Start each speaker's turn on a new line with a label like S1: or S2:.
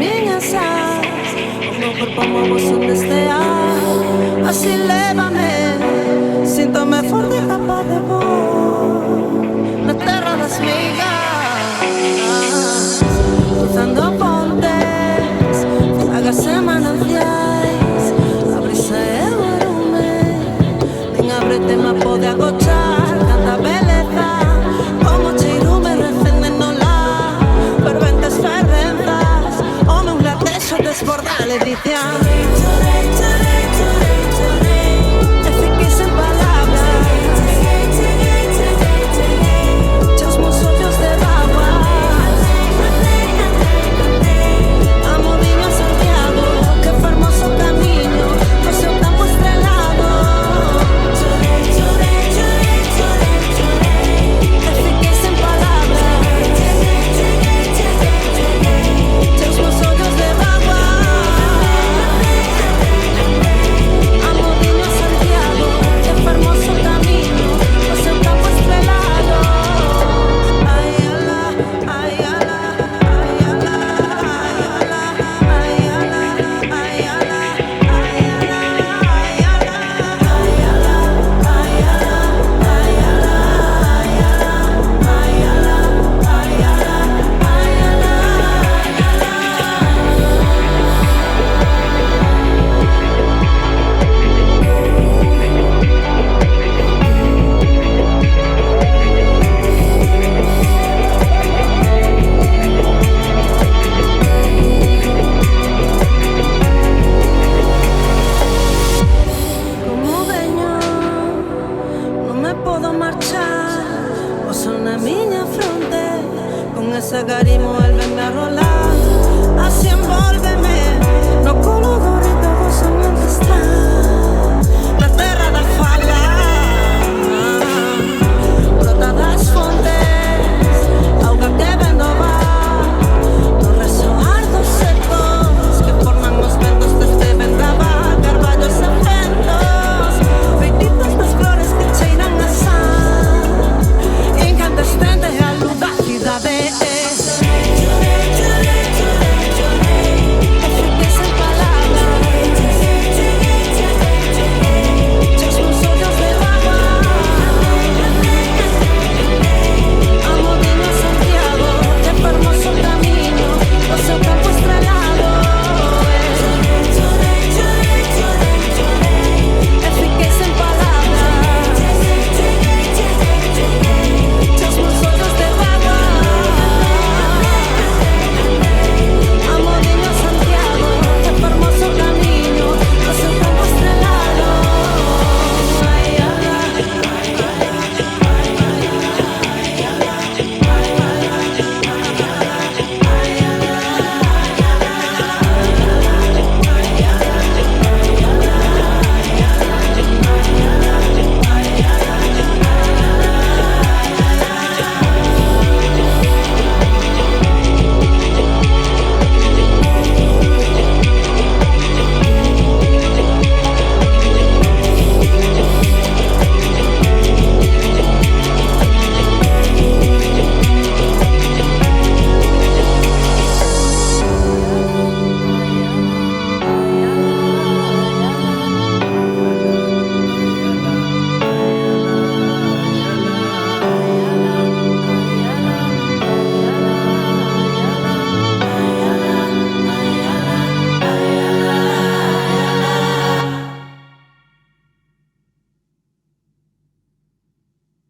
S1: minha sal. O meu corpo move o destear. Assim leva-me, sinto-me forte e capaz de voar na terra das migas, cruzando pontes, sagas e mananciais. A brisa é o arume, nem a brete me pode agochar. Tanta beleza, como cheirume recendendo lá, ferventes fervenzas, o meu latejo desbordar ledicia.